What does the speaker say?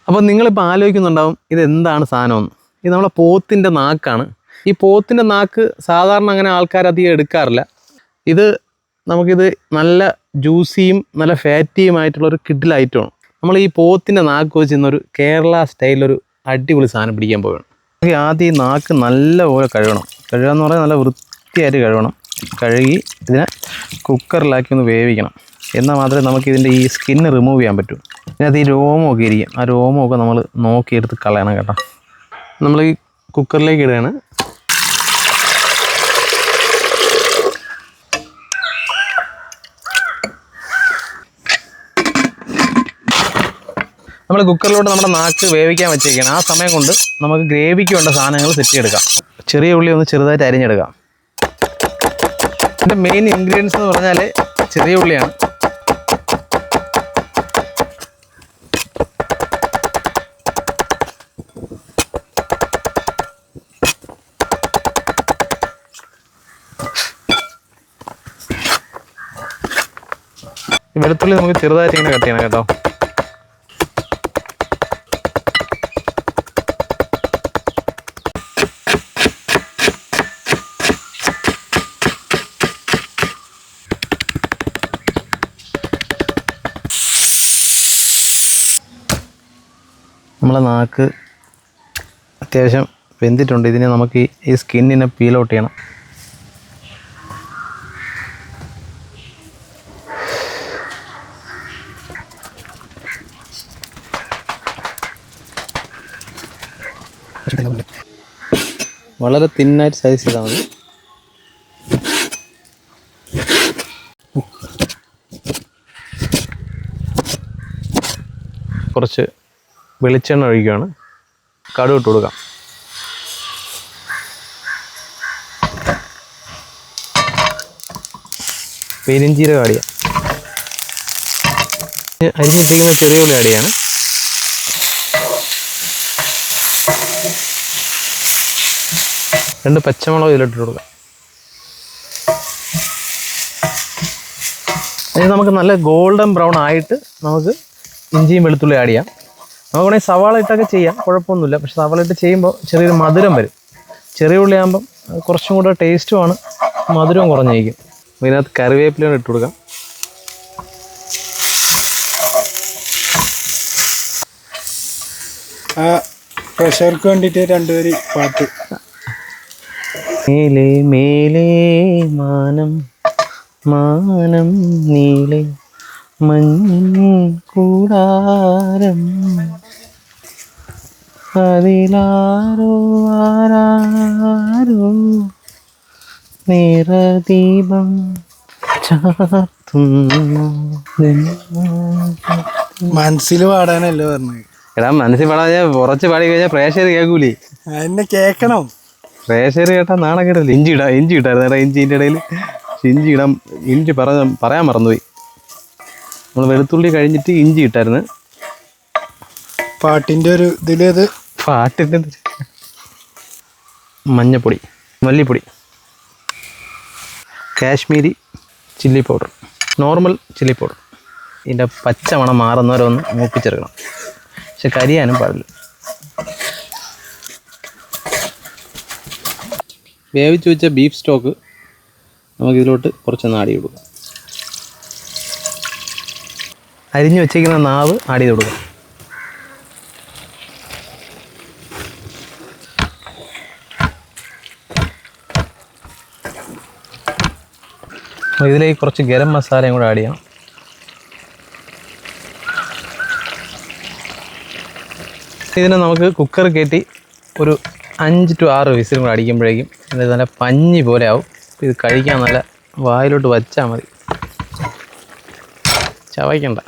അപ്പോൾ നിങ്ങളിപ്പോൾ ആലോചിക്കുന്നുണ്ടാവും ഇതെന്താണ് സാധനമെന്ന്. ഇത് നമ്മളെ പോത്തിൻ്റെ നാക്കാണ്. ഈ പോത്തിൻ്റെ നാക്ക് സാധാരണ അങ്ങനെ ആൾക്കാർ അധികം എടുക്കാറില്ല. ഇത് നമുക്കിത് നല്ല ജ്യൂസിയും നല്ല ഫാറ്റിയുമായിട്ടുള്ളൊരു കിഡിൽ ഐറ്റമാണ്. നമ്മൾ ഈ പോത്തിൻ്റെ നാക്ക് വെച്ച് ഇന്നൊരു കേരള സ്റ്റൈലൊരു അടിപൊളി സാധനം പിടിക്കാൻ പോവുകയാണ്. നമുക്ക് ആദ്യം ഈ നാക്ക് നല്ലപോലെ കഴുകണം. കഴുകാന്ന് പറഞ്ഞാൽ നല്ല വൃത്തിയായിട്ട് കഴുകണം. കഴുകി ഇതിനെ കുക്കറിലാക്കി ഒന്ന് വേവിക്കണം. എന്നാൽ മാത്രമേ നമുക്കിതിൻ്റെ ഈ സ്കിന്ന് റിമൂവ് ചെയ്യാൻ പറ്റൂ. ഇതിനകത്ത് ഈ രോമമൊക്കെ ഇരിക്കും. ആ രോമമൊക്കെ നമ്മൾ നോക്കിയെടുത്ത് കളയണം കേട്ടോ. നമ്മൾ ഈ കുക്കറിലേക്ക് ഇടുകയാണ്. നമ്മൾ കുക്കറിലോട്ട് നമ്മുടെ നാക്ക് വേവിക്കാൻ വെച്ചേക്കാണ്. ആ സമയം കൊണ്ട് നമുക്ക് ഗ്രേവിക്ക് വേണ്ട സാധനങ്ങൾ സെറ്റ് ചെയ്തെടുക്കാം. ചെറിയ ഉള്ളി ഒന്ന് ചെറുതായിട്ട് അരിഞ്ഞെടുക്കാം. ഇതിൻ്റെ മെയിൻ ഇൻഗ്രീഡിയൻസ് എന്ന് പറഞ്ഞാൽ ചെറിയ ഉള്ളിയാണ്. വെളുത്തുള്ളി നമുക്ക് ചെറുതായിട്ട് ഇങ്ങനെ കട്ട് ചെയ്യണം കേട്ടോ. നമ്മളെ നാക്ക് അത്യാവശ്യം വെന്തിട്ടുണ്ട്. ഇതിനെ നമുക്ക് ഈ സ്കിന്നിനെ പീൽ ഔട്ട് ചെയ്യണം. വളരെ തിന്നായിട്ട് സൈസ് ചെയ്താൽ മതി. കുറച്ച് വെളിച്ചെണ്ണ ഒഴിക്കുകയാണ്. കടുക് ഇട്ട് കൊടുക്കാം. പെരിഞ്ചീരകം ആഡ് ചെയ്യാം. അരിഞ്ഞിട്ടിരിക്കുന്ന ചെറിയ ഉള്ളി ആഡ് ചെയ്യാണ്. രണ്ട് പച്ചമുളക് ഇതിലിട്ട് കൊടുക്കാം. ഇനി നമുക്ക് നല്ല ഗോൾഡൻ ബ്രൗൺ ആയിട്ട് നമുക്ക് ഇഞ്ചിയും വെളുത്തുള്ളി ആഡ് ചെയ്യാം. നമുക്ക് വേണമെങ്കിൽ സവാള ഇട്ടൊക്കെ ചെയ്യാം, കുഴപ്പമൊന്നുമില്ല. പക്ഷെ സവാള ഇട്ട് ചെയ്യുമ്പോൾ ചെറിയൊരു മധുരം വരും. ചെറിയ ഉള്ളി ആകുമ്പം കുറച്ചും കൂടെ ടേസ്റ്റുമാണ്, മധുരവും കുറഞ്ഞിരിക്കും. ഇതിനകത്ത് കറിവേപ്പില ഇട്ട് കൊടുക്കാം. പ്രഷർക്ക് വേണ്ടിയിട്ട് രണ്ടുപേര് പാട്ട്. മേലേ മേലേ മാനം മാനം നീളെ മഞ്ഞിൻ കൂടാരം അതിലാരോ ആരാരോ നിറദീപം ചാർത്തുന്നു. മനസ്സിൽ പാടാനല്ലേ പറഞ്ഞത്? എടാ മനസ്സിൽ പാടാൻ കുറച്ച് പാടി കഴിഞ്ഞാൽ പ്രേക്ഷകർ കേൾക്കൂലേ? എന്നെ കേൾക്കണം. പ്രേക്ഷകർ കേട്ടാൽ നാളെ കേട്ടില്ല. ഇഞ്ചി ഇട്ടായിരുന്നു. എടാ ഇഞ്ചിൻ്റെ ഇടയിൽ ഇഞ്ചി പറയാൻ മറന്നുപോയി. നമ്മൾ വെളുത്തുള്ളി കഴിഞ്ഞിട്ട് ഇഞ്ചി ഇട്ടായിരുന്നു. പാട്ടിൻ്റെ ഒരു ഇതിലേത് പാട്ടിൻ്റെ മഞ്ഞപ്പൊടി, മല്ലിപ്പൊടി, Kashmiri chilli powder, normal chilli powder. ഇതിൻ്റെ പച്ചമണം മാറുന്നവരെ ഒന്ന് മൂപ്പിച്ചെടുക്കണം. പക്ഷെ കരിയാനും പാടില്ല. വേവിച്ച് വെച്ച ബീഫ് സ്റ്റോക്ക് നമുക്കിതിലോട്ട് കുറച്ചൊന്ന് ആഡ് ചെയ്ത് കൊടുക്കാം. അരിഞ്ഞു വെച്ചിരിക്കുന്ന നാവ് ആഡ് ചെയ്ത് കൊടുക്കാം. ഇതിലേക്ക് കുറച്ച് ഗരം മസാലയും കൂടെ ആഡ് ചെയ്യണം. ഇതിനെ നമുക്ക് കുക്കർ കയറ്റി ഒരു 5 to 6 വിസിലും കൂടെ അടിക്കുമ്പോഴേക്കും ഇത് നല്ല പഞ്ഞി പോലെ ആവും. ഇത് കഴിക്കാൻ നല്ല വായിലോട്ട് വച്ചാൽ മതി, ചവയ്ക്കണ്ട.